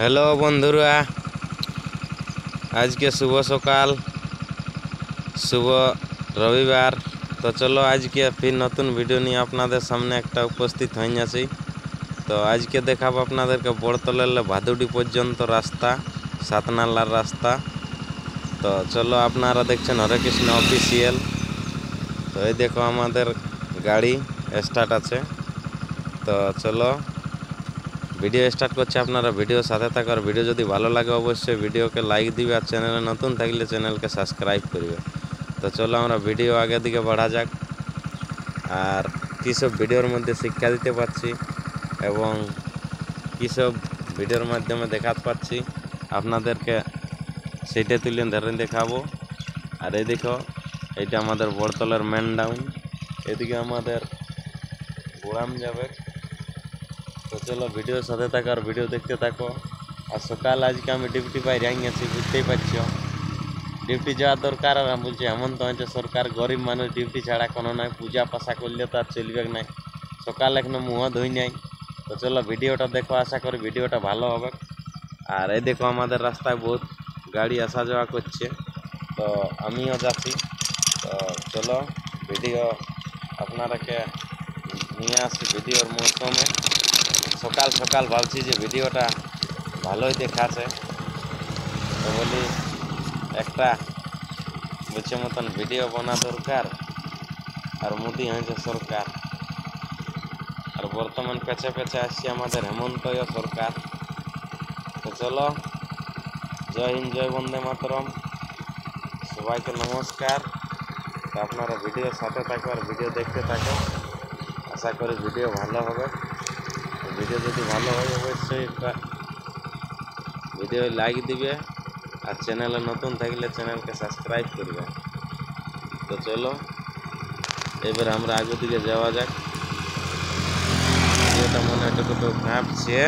Hello বন্ধুরা, আজকে শুভ সকাল, শুভ রবিবার। তো চলো আজকে ফির নতুন ভিডিও নিয়ে আপনাদের সামনে একটা উপস্থিত হয়ে যাচ্ছি। তো আজকে দেখাবো আপনাদেরকে বড়তলার ভাদুড়ি পর্যন্ত রাস্তা, সাতনালার রাস্তা। তো চলো, আপনারা দেখছেন হরে কৃষ্ণ অফিসিয়াল। তো এই দেখো আমাদের গাড়ি স্টার্ট আছে। তো চলো ভিডিও স্টার্ট করছে, আপনারা ভিডিও সাথে থাকো। আর ভিডিও যদি ভালো লাগে অবশ্যই ভিডিওকে লাইক দিবে, আর চ্যানেলে নতুন থাকলে চ্যানেলকে সাবস্ক্রাইব করবে। তো চলো আমরা ভিডিও আগে দিকে বাড়া যাক। আর কী সব ভিডিওর মধ্যে শিক্ষা দিতে পারছি এবং কী সব ভিডিওর মাধ্যমে দেখাতে পাচ্ছি আপনাদেরকে, সেইটা তুলে ধরে দেখাবো। আর এই দেখো, এইটা আমাদের বড়তলার মেন ডাউন, এদিকে আমাদের গোড়াম যাবে। তো চলো ভিডিওর সাথে থাকো আর ভিডিও দেখতে থাকো। আর সকাল আজকে আমি ডিউটি বাইরে গেছি, বুঝতেই পারছো ডিউটি যাওয়া দরকার। আর আমি বলছি এমন তো হয়েছে সরকার, গরিব মানুষ ডিউটি ছাড়া কোনো নয়, পূজা পাশা করলে তো আর চলবে নাই। সকাল এখনো মুহ ধুই নাই। তো চলো ভিডিওটা দেখো, আশা করি ভিডিওটা ভালো হবে। আর এই দেখো আমাদের রাস্তায় বহুত গাড়ি আসা যাওয়া করছে, তো আমিও যাচ্ছি। তো চলো ভিডিও আপনারাকে নিয়ে আসছি ভিডিওর মৌসুমে। সকাল সকাল ভাবছি যে ভিডিওটা ভালোই দেখাচ্ছে, তো বলি একটা বুঝছে মতন ভিডিও বানা দরকার। আর মোদি হয়েছে সরকার, আর বর্তমান পেছে পেছে আসছে আমাদের হেমন্তয় সরকার। তো চলো, জয় হিন্দ, জয় বন্দে মাতরম, সবাইকে নমস্কার। তো আপনারা ভিডিওর সাথে থাকো আর ভিডিও দেখতে থাকো, আশা করি ভিডিও ভালো হবে। ভিডিও যদি ভালো হয় অবশ্যই একটা ভিডিও লাইক দিবে, আর চ্যানেলে নতুন থাকলে চ্যানেলকে সাবস্ক্রাইব করবে। তো চলো এবার আমরা আগে দিকে যাওয়া যাক। ভিডিওটা মনে হয় একটু কাঁপছে,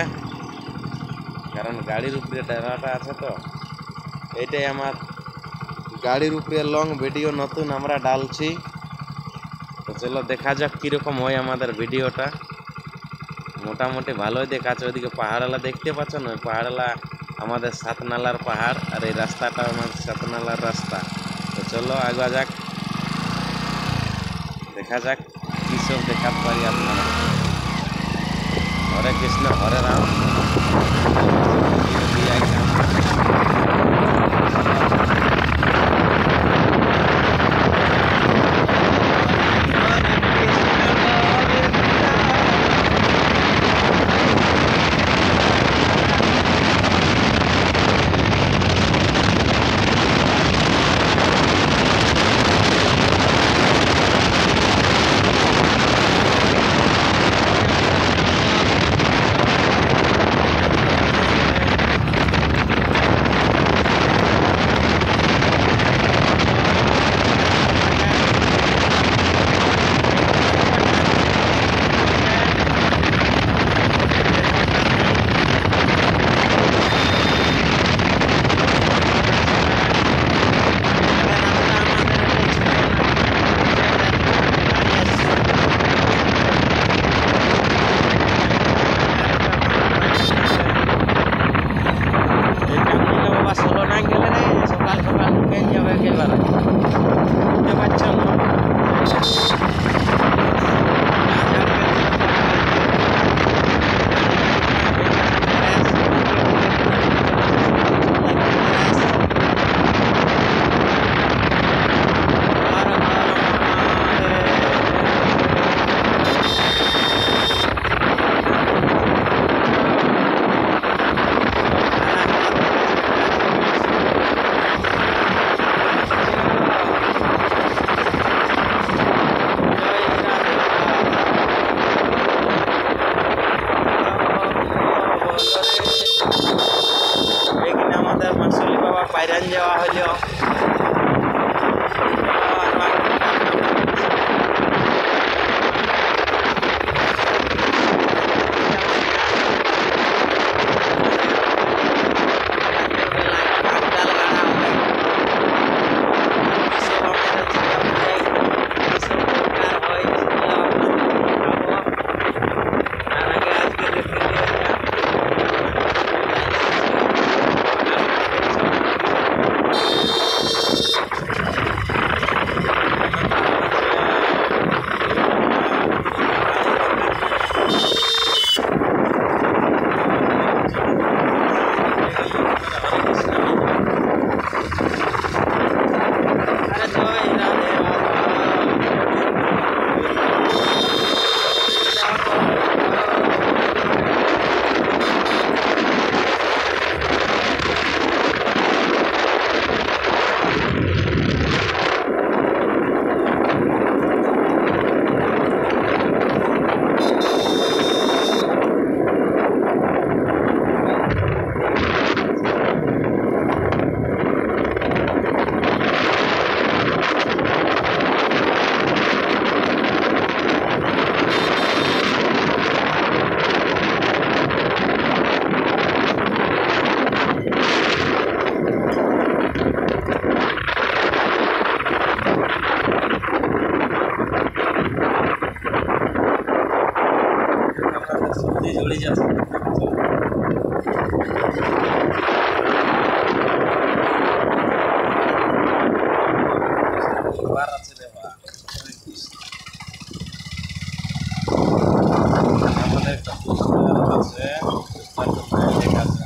কারণ গাড়ির উপরে ড্রাইভারটা আছে। তো এইটাই আমার গাড়ির উপরে লং ভিডিও নতুন আমরা ডালছি। তো চলো দেখা যাক কীরকম হয় আমাদের ভিডিওটা। মোটামুটি ভালোই দেখাচ্ছে। ওইদিকে পাহাড়ালা দেখতে পাচ্ছ না, পাহাড়ালা আমাদের সাতনালার পাহাড়, আর এই রাস্তাটা আমাদের সাতনালার রাস্তা। তো চলো আগা যাক, দেখা যাক কী সব দেখাতে পারি আপনারা। হরে কৃষ্ণ হরে রাম। এখানে আমাদের মাসলি বাবা পায়রান যাওয়া হলো। আমাদের একটা পুষ্পার আছে, পুষ্পার জন্য আছে।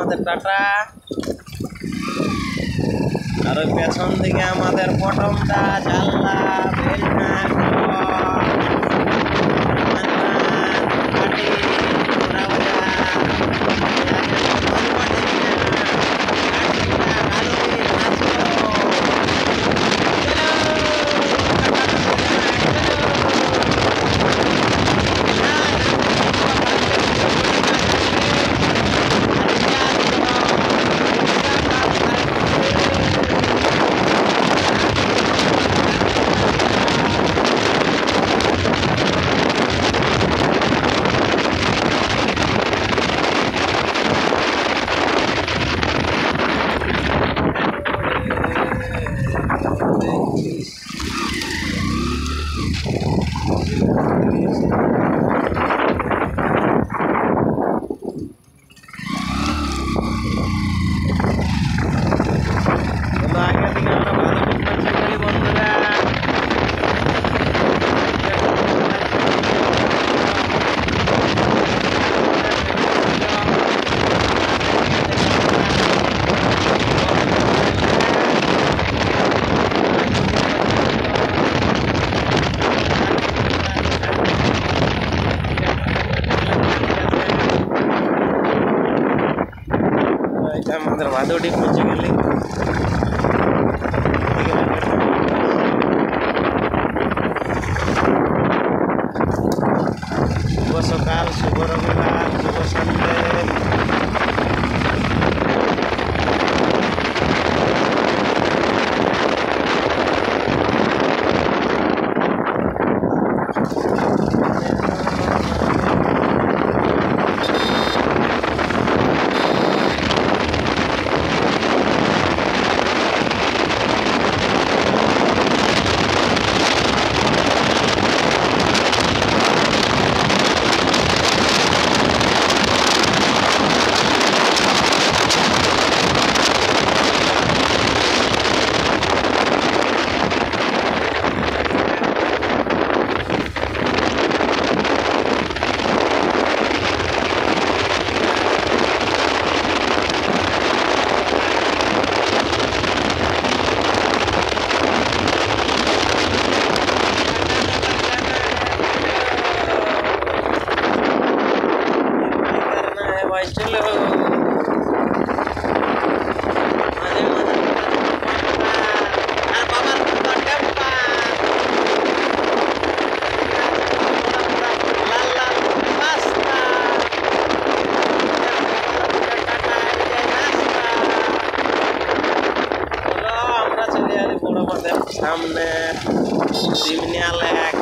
আমাদের টাটা। আর ওই পেছন দিকে আমাদের পটমটা, জানলা, বেলনা, আমাদের ভাদুড়ি পৌঁছে গেলি। শুভ সকাল, শুভ রবিবার, শুভ সন্ধ্যে। সামনে সিমনিয়া লেক,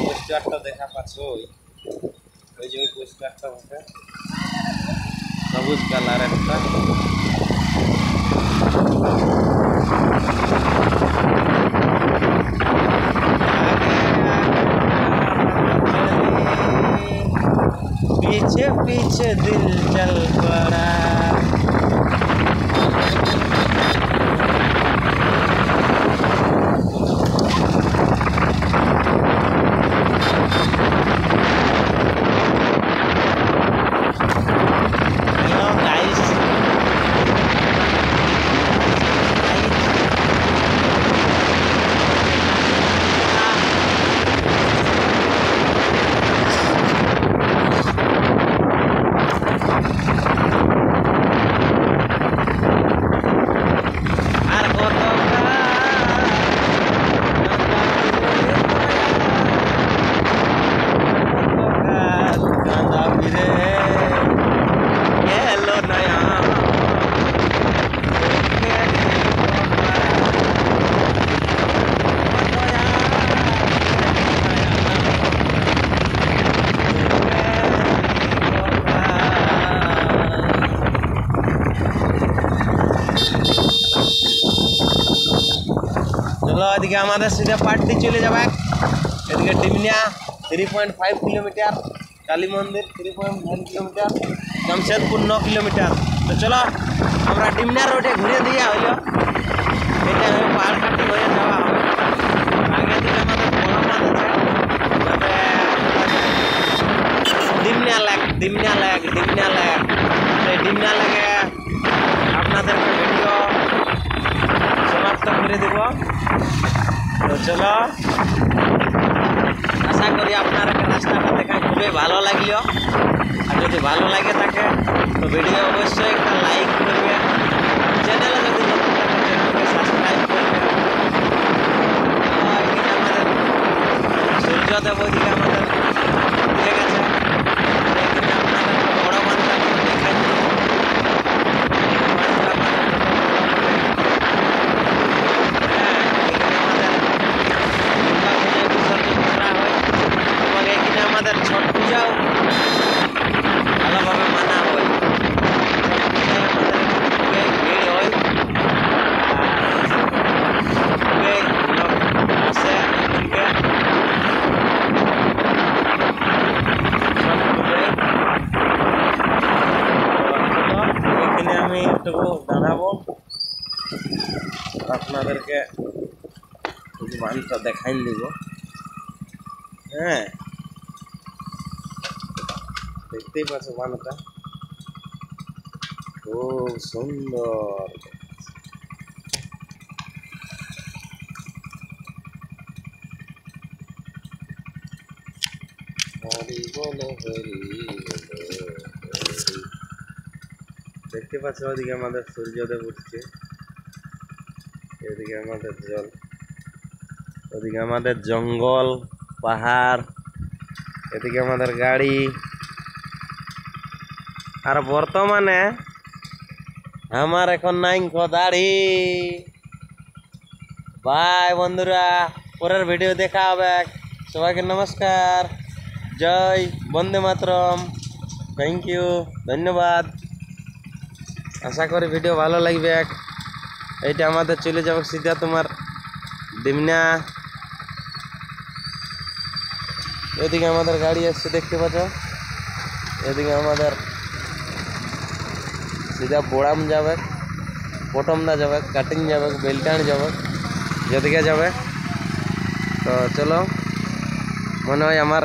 পোস্টারটা দেখা পাচ্ছ, ওই যে ওই পোস্টারটা বসে সবুজ কালার একটা। पीछे पीछे दिल चल पड़ा। हेलो गाइस, চলো এদিকে আমাদের সিধা পার্টি চলে যাবে। এদিকে ডিমনিয়া 3.5 কিলোমিটার, কালী মন্দির 3.1 কিলোমিটার, জামশেদপুর 9 কিলোমিটার। তো চলো আমরা ডিমনিয়া রোডে ঘুরে দিয়ে হইল, এটা হয়ে পাহাড় কাটি হয়ে যাওয়া হবে। আগে দিকে আমাদের বড় মাছ আছে, ডিমনিয়া লেক, ডিমনিয়া লেক, ডিমনিয়া লেক। এই ডিমনিয়া লেকে আপনাদেরকে ভিডিও সমাপ্ত করে দেব। তো চলো, আশা করি আপনারা রাস্তাটা দেখা খুবই ভালো লাগলো। আর যদি ভালো লাগে থাকে তো ভিডিও অবশ্যই একটা লাইক করবে, চ্যানেলে যদি নতুন থাকে চ্যানেলকে সাবস্ক্রাইব করবে। এখানে আমাদের সূর্যদেব ওইদিকে আমাদের উঠে গেছে। এখানে আপনাদের বড় মানটা দেখাই দিই। আমাদের ছট পূজাও ভালোভাবে মানা হয়। ছট পূজায় আমাদের খুবই ভিড় হয়, খুবই লোক আসে এখানকে ছট পূজায়। এখানে আমি একটু দাঁড়াবো, আপনাদেরকে বানটা দেখাই দিব। হ্যাঁ, দেখতেই পাচ্ছ বানটা খুব সুন্দর। হরি বল হরি বল। দেখতে পাচ্ছ ওদিকে আমাদের সূর্যোদয় উঠছে, এদিকে আমাদের জল, ওদিকে আমাদের জঙ্গল পাহাড়, এদিকে আমাদের গাড়ি। আর বর্তমানে আমার এখন নাই দাড়ি। বাই বন্ধুরা, পরের ভিডিও দেখা হবে। সবাইকে নমস্কার, জয় বন্দে মাতরম, থ্যাংক ইউ, ধন্যবাদ। আশা করি ভিডিও ভালো লাগবে। এইটা আমাদের চলে যাবে সিধা তোমার ডিমনা। এদিকে আমাদের গাড়ি আসছে দেখতে পাচ্ছ, এদিকে আমাদের সিধা বোড়াম যাবে, পটমদা যাবে, কাটিং যাবে, বেলটান যাবে, যেদিকে যাবে। তো চলো, মনে হয় আমার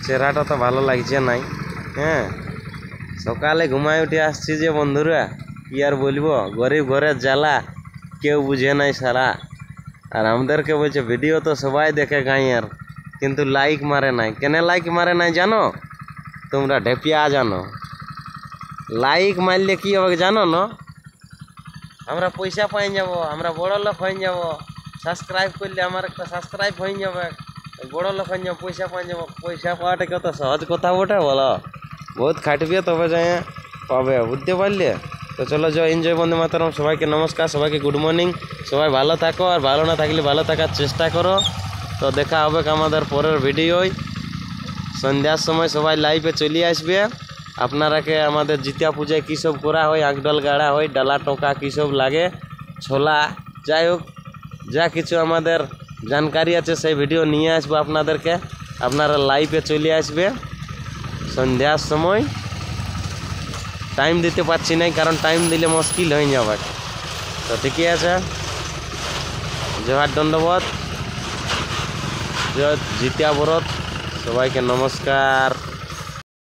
চেহারাটা তো ভালো লাগছে নাই। হ্যাঁ, সকালে ঘুমায় উঠে আসছি যে বন্ধুরা, কি আর বলবো, গরিব ঘরের জ্বালা কেউ বুঝে নাই সারা। আর আমাদেরকে বলছে ভিডিও তো সবাই দেখে গাঁয়ের, কিন্তু লাইক মারে নাই। কেন লাইক মারে নাই জানো? তোমরা ঢেপিয়া জানো। লাইক মারলে কি হবে জানো না? আমরা পয়সা পাই যাব, আমরা বড় লোক হয়ে যাব। সাবস্ক্রাইব করলে আমার একটা সাবস্ক্রাইব হয়ে যাবে, বড় লোক হয়ে যাবো, পয়সা পাই যাব। পয়সা পাওয়াটা কত সহজ কথা ওঠে বলো? বহুত খাটবে তবে যাই পাবে, বুঝতে পারলে? তো চলো, জয় এনজয় বন্দে মাতরম। সবাইকে নমস্কার, সবাইকে গুড মর্নিং। সবাই ভালো থাকো, আর ভালো না থাকলে ভালো থাকার চেষ্টা করো। তো দেখা হবে আমাদের পরের ভিডিওয়। সন্ধ্যার সময় সবাই লাইভে চলে আসবে। আপনারাকে আমাদের জিতিয়া পূজায় কী সব করা হয়, আঁকডল গাড়া হয়, ডালা টোকা কী সব লাগে, ছোলা, যাই হোক যা কিছু আমাদের জানকারি আছে সেই ভিডিও নিয়ে আসবো আপনাদেরকে। আপনারা লাইভে চলে আসবে সন্ধ্যার সময়। টাইম দিতে পারছি না, কারণ টাইম দিলে মুশকিল হয়ে যাবে। তো ঠিকই আছে, জোহার, দণ্ডবোধ, জয় জিতিয়া ব্রত, সবাইকে নমস্কার।